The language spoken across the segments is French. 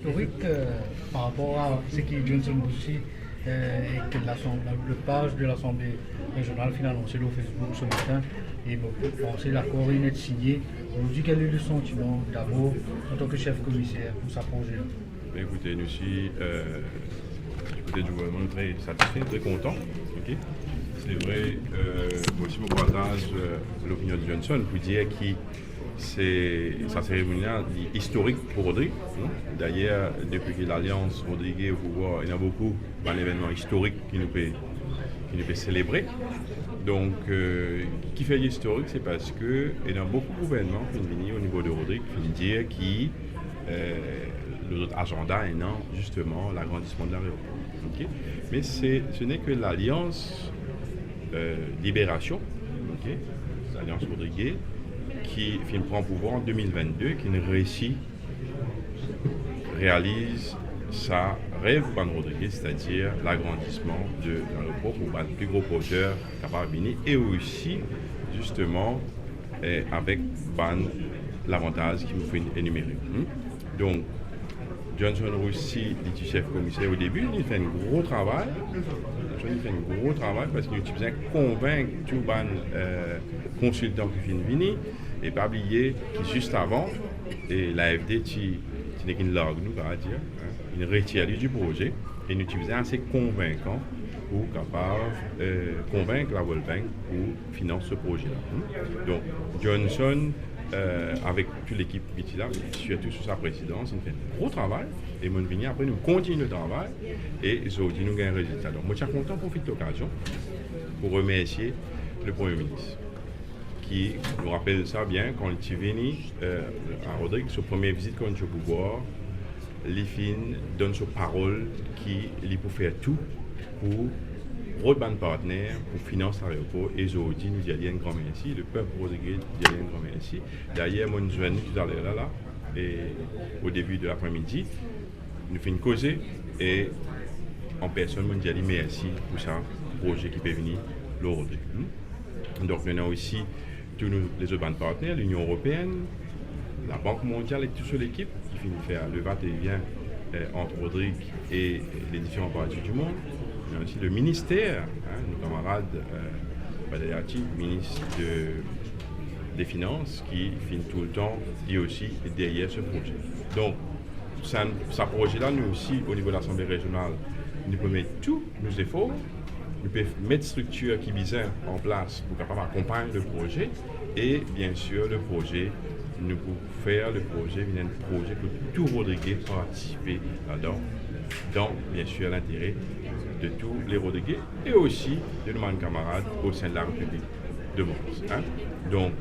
historique par rapport à ce qui Johnson aussi et que le page de l'Assemblée régionale finale annoncé au Facebook ce matin et vous pensez l'accord est signé. Aujourd'hui, quel est le sentiment d'abord en tant que chef commissaire pour sa projet? Écoutez, nous aussi, du côté du gouvernement, très satisfait, très content. Okay? C'est vrai, moi aussi, je partage l'opinion de Johnson pour dire que sa cérémonie historique pour Rodrigue. D'ailleurs, depuis que l'Alliance Rodriguez au pouvoir, il y a beaucoup d'événements historiques qui nous peut célébrer. Donc, qui fait historique, c'est parce qu'il y a beaucoup de gouvernements qui viennent au niveau de Rodrigue, qui dire notre agenda est non, justement l'agrandissement de l'aéroport. Okay? Mais ce n'est que l'Alliance Libération, okay? L'Alliance Rodriguez, qui prend pouvoir en 2022, qui réalise sa rêve Ban Rodriguez, c'est-à-dire l'agrandissement de l'aéroport pour le plus gros porteur capable de venir et aussi justement avec l'avantage qu'il nous fait énumérer. Donc, Johnson aussi, dit chef commissaire au début, il fait un gros travail. Parce qu'il a convaincre tous les consultants qui viennent venir et pas oublier que juste avant, et l'AFD, n'est qu'une log, nous, on va dire, il retire du projet et nous utilisons assez convaincant pour capable convaincre la World Bank pour financer ce projet-là. Donc, Johnson, avec toute l'équipe là, surtout sous sa présidence, il fait un gros travail et mon venu après nous continue le travail et aujourd'hui nous gagnons un résultat. Donc moi je suis content de profiter de l'occasion pour remercier le Premier ministre qui nous rappelle ça bien quand il est venu à Rodrigue, sa première visite quand il est au pouvoir, l'IFIN donne sa parole qu'il peut faire tout pour Broadband Partner pour financer l'aéroport et aujourd'hui nous y allons un grand merci, le peuple rodriguez nous y allons un grand merci. D'ailleurs, moi nous venons tout à l'heure là et au début de l'après-midi, nous faisons une cause et en personne nous y allons merci pour ça projet qui peut venir le Rodrigue. Donc nous avons aussi tous les autres partenaires, l'Union Européenne, la Banque mondiale et toute l'équipe qui finit faire le va-et-vient entre Rodrigue et les différents parties du monde. Il y a aussi le ministère, nos camarades Badayati, ministre des Finances, qui finit tout le temps, lui aussi, derrière ce projet. Donc, ce projet-là, nous aussi, au niveau de l'Assemblée régionale, nous pouvons mettre tous nos efforts, nous pouvons mettre structures qui visent en place pour capable accompagner le projet et, bien sûr, le projet, nous pouvons faire le projet, un projet que tout Rodriguez participer là-dedans, dans, bien sûr, l'intérêt de tous les Rodriguez et aussi de nos camarades au sein de la République de Maurice. Donc,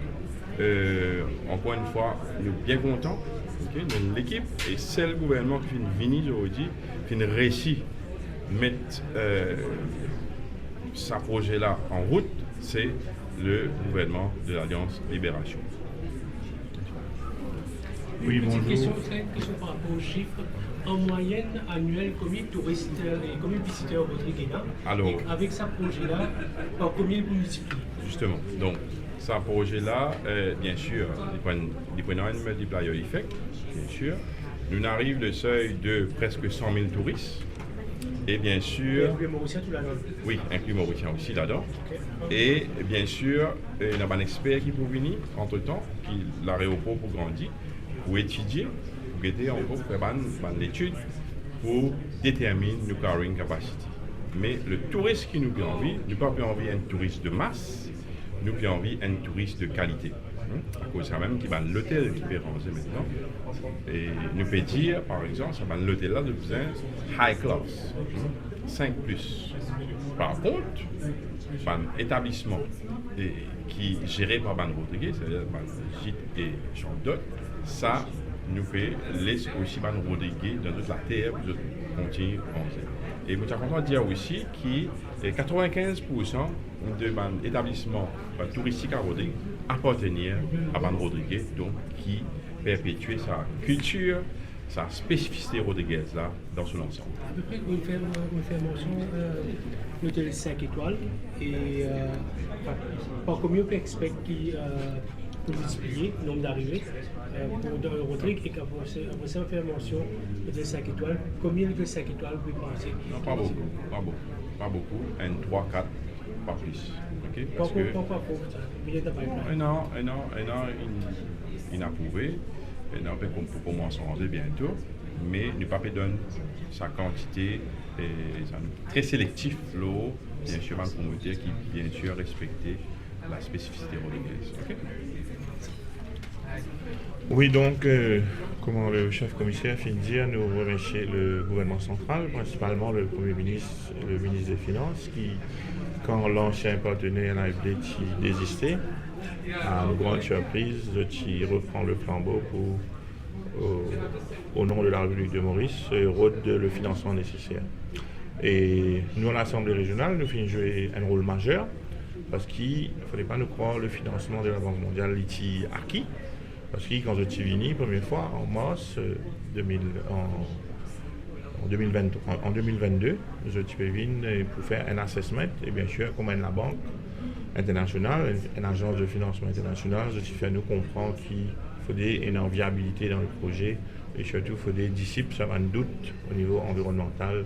encore une fois, nous sommes bien contents de l'équipe et c'est le gouvernement qui vient venir aujourd'hui, qui a réussi à mettre ce projet-là en route, c'est le gouvernement de l'Alliance Libération. Oui, bonjour. Une question par rapport aux chiffres. En moyenne annuelle, combien de touristes et combien de visiteurs Rodrigue là? Alors, avec ce projet-là, par combien vous multipliez? Justement, donc, ce projet-là, bien sûr, il prend un multiplier effect, bien sûr. Nous arrivons le seuil de presque 100 000 touristes. Et bien sûr. Inclus Mauricien tout là-dedans? Oui, inclus Mauricien aussi là-dedans. Okay. Et bien sûr, il y a un expert qui peut venir entre-temps, qui l'aéroport pour grandir, pour étudier. Aider encore pour faire une étude pour déterminer nos carrying capacity. Mais le touriste qui nous a envie, nous pas envie un touriste de masse, nous avons envie un touriste de qualité. À cause de ça même qui va l'hôtel qui peut ranger maintenant. Et nous peut dire, par exemple, ça va l'hôtel là de besoin high class, 5+. Par contre, un établissement qui est géré par Ban Rodriguez, c'est-à-dire gîte et chambre d'hôte, ça nous fait laisser aussi Ban Rodriguez dans toute la terre pour continuer à avancer. Et je suis content de dire aussi que 95% de l'établissement touristique à Rodrigue appartenir à Ban Rodriguez, donc qui perpétue sa culture, sa spécificité rodriguaise là, dans son ensemble. À peu près, vous faites mention l'hôtel 5 étoiles et par combien on peut expecter pour multiplier le nombre d'arrivées pour Rodrigue, et qu'après ça, on fait mention de 5 étoiles. Combien de 5 étoiles vous pouvez penser? Non, pas beaucoup. 1, 3, 4, pas plus. Okay? Parce que pourquoi un an, il a prouvé. Un an, pour commencer bientôt. Mais ne pas donner sa quantité très sélectif, l'eau, bien sûr, un promoteur qui, bien sûr, respecter la spécificité rodriguaise. Okay? Oui, donc, comment le chef commissaire finit de dire, nous remercions le gouvernement central, principalement le Premier ministre et le ministre des Finances, qui, quand l'ancien partenaire l'AFD désistait, à une grande surprise, qui reprend le flambeau au nom de la République de Maurice, rôde le financement nécessaire. Et nous, à l'Assemblée régionale, nous finissons jouer un rôle majeur, parce qu'il ne fallait pas nous croire le financement de la Banque mondiale était acquis. Parce que quand je suis venu, première fois, en mars en 2022, je suis venu pour faire un assessment, et bien sûr, comme la Banque internationale, une agence de financement international, je suis fait nous comprendre qu'il faudrait une viabilité dans le projet, et surtout, il faudrait disciples, ça va un doute au niveau environnemental,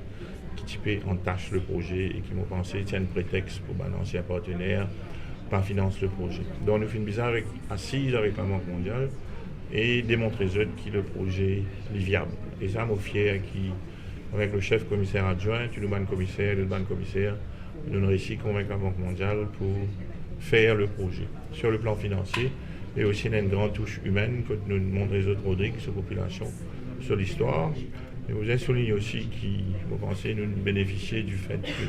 qui entache le projet et qui m'ont pensé tiens un prétexte pour balancer un partenaire pas finance le projet. Donc nous finissons bizarre assise avec la Banque mondiale et démontrer que le projet est viable. Et ça m'a fier avec le chef commissaire adjoint, le ban commissaire, nous avons réussi à convaincre la Banque mondiale pour faire le projet sur le plan financier et aussi une grande touche humaine que nous montrons les autres Rodrigue sur la population, sur l'histoire. Et vous avez souligné aussi que, vous pensez, nous bénéficier du fait que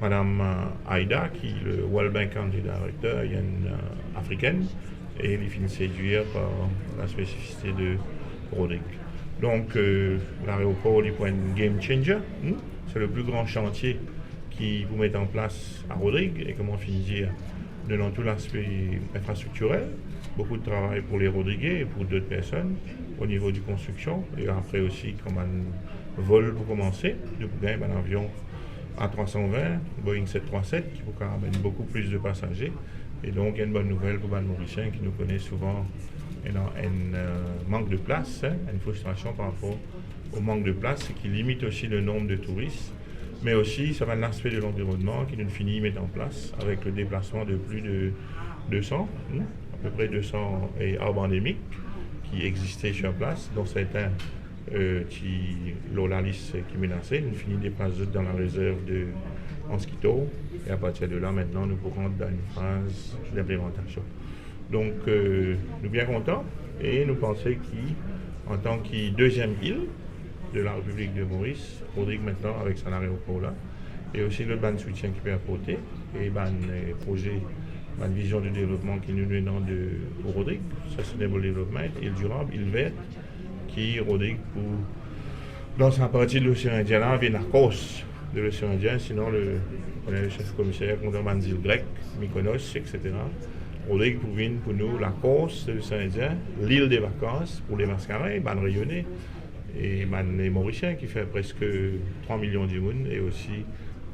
Mme Aïda, qui est le World Bank Country Director, est une africaine, et elle finit séduire par la spécificité de Rodrigue. Donc, l'aéroport est un game changer. C'est le plus grand chantier qui vous met en place à Rodrigue, et comment finir dans tout l'aspect infrastructurel. Beaucoup de travail pour les Rodriguais et pour d'autres personnes au niveau de construction. Et après aussi, comme un vol pour commencer, nous avons un avion A320, Boeing 737, qui peut amener beaucoup plus de passagers. Et donc, il y a une bonne nouvelle pour les Mauriciens qui nous connaissent souvent un manque de place, une frustration par rapport au manque de place, qui limite aussi le nombre de touristes. Mais aussi, ça va l'aspect de l'environnement qui nous finit mettre en place avec le déplacement de plus de 200, à peu près 200 arbres endémiques qui existaient sur place, dont certains qui l'ont la liste qui menaçait. Nous finissons des places dans la réserve de Mosquito et à partir de là, maintenant, nous pourrons dans une phase d'implémentation. Donc, nous sommes bien contents et nous pensons qu'en tant que deuxième île de la République de Maurice, Rodrigue maintenant avec son aéroport là, et aussi le ban soutien qui peut apporter, et ban projet, ban vision de développement qui nous donne pour Rodrigue, Sustainable Development, île durable, île verte, qui Rodrigue pour, dans sa partie de l'océan Indien là, vient à cause de l'océan Indien, sinon on a le chef commissaire contre ban île grecque, Mykonos, etc. Rodrigue pour nous la Corse de l'océan Indien, l'île des vacances pour les mascarins, ban rayonnés, et les Mauriciens qui fait presque 3 millions de monde, et aussi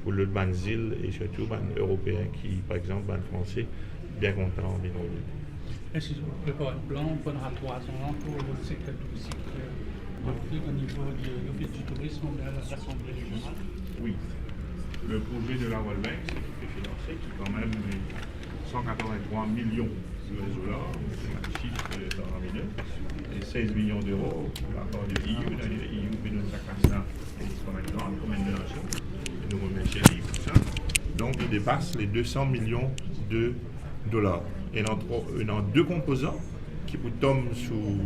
pour le ban îles et surtout les Européens qui, par exemple, les Français, bien contents de nous. Est-ce que vous préparez un plan pendant 3 ans pour le secteur touristique au niveau de l'Office du tourisme de l'Assemblée régionale? Oui. Le projet de la World Bank, c'est financé qui quand même 183 millions de dollars, c'est un chiffre faramineux, et 16 millions d'euros de la part de l'EU. L'EU peut nous accorder comme une donation. Et nous remercions l'EU pour ça. Donc, il dépasse les 200 millions de dollars. Et il y a deux composants qui tombent sous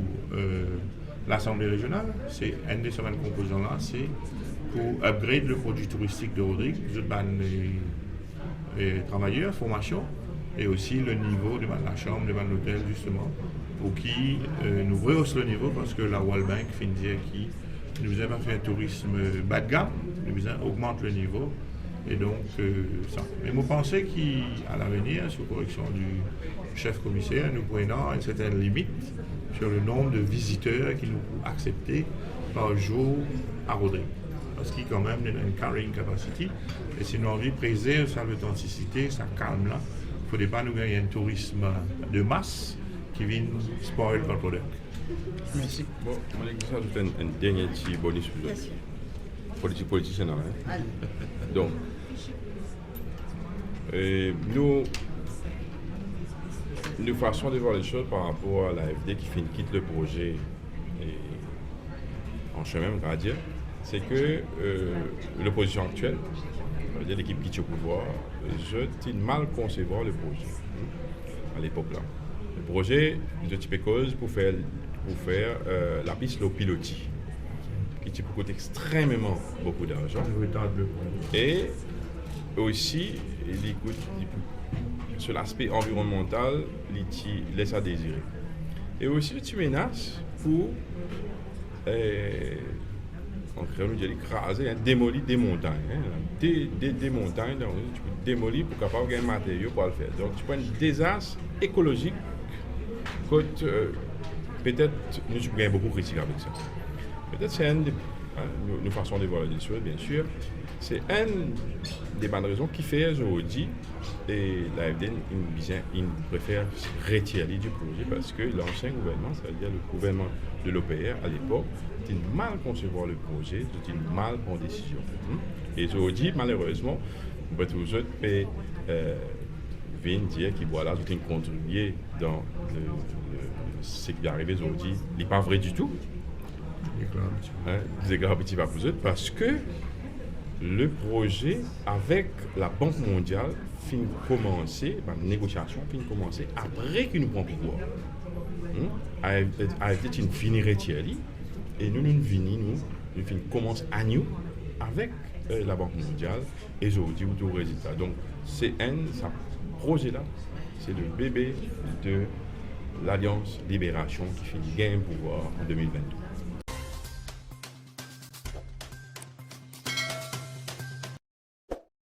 l'Assemblée régionale. C'est un des 7 composants-là, c'est pour upgrade le produit touristique de Rodrigue, les travailleurs, formation, et aussi le niveau de la chambre, de l'hôtel, justement, pour qui nous rehausse le niveau, parce que la World Bank fait dire qui nous avons fait un tourisme bas de gamme, nous augmente le niveau, et donc ça. Mais vous pensez qu'à l'avenir, sous correction du chef commissaire, nous prenons une certaine limite sur le nombre de visiteurs qui nous accepter par jour à Rodrigue. Parce qu'il y a quand même une carrying capacity, et si nous avons envie de préserver sa authenticité, sa calme là, il ne faudrait pas nous gagner un tourisme de masse qui vient spoil le produit. Merci. Bon, je vais ajouter un dernier petit bonus pour vous. Politicien, hein? Donc, nous façon de voir les choses par rapport à l'AFD qui quitte le projet en chemin, on va dire, c'est que l'opposition actuelle, c'est-à-dire l'équipe qui est au pouvoir, je mal concevoir le projet à l'époque là. Le projet de type cause pour faire la piste au pilotis, qui coûte extrêmement beaucoup d'argent. Et aussi, il coûte sur l'aspect environnemental, il laisse à désirer. Et aussi, tu menaces pour écraser, démolir des montagnes. Des montagnes, donc, tu peux démolir pour capable gagner matériaux pour le faire. Donc, tu prends un désastre écologique que peut-être nous pouvons beaucoup critiquer avec ça. Peut-être c'est une façon de voir les choses, bien sûr. C'est une des bonnes raisons qui fait aujourd'hui et l'AFD il préfère retirer du projet parce que l'ancien gouvernement, c'est-à-dire le gouvernement de l'OPR à l'époque, était mal concevoir le projet, était mal prendre décision. Et aujourd'hui, malheureusement, tous autres viennent dire qu'ils voilà, tout est contribué dans ce qui est arrivé aujourd'hui. Il n'est pas vrai du tout. Des égards petits pas pour eux parce que le projet avec la Banque mondiale fin commencer, la négociation fin commencer après qu'il nous prend pouvoir. AFD une fini retirée et nous commence à nous avec la Banque mondiale et aujourd'hui tout résultat. Donc c'est ce projet là, c'est le bébé de l'Alliance Libération qui finit gain pouvoir en 2022.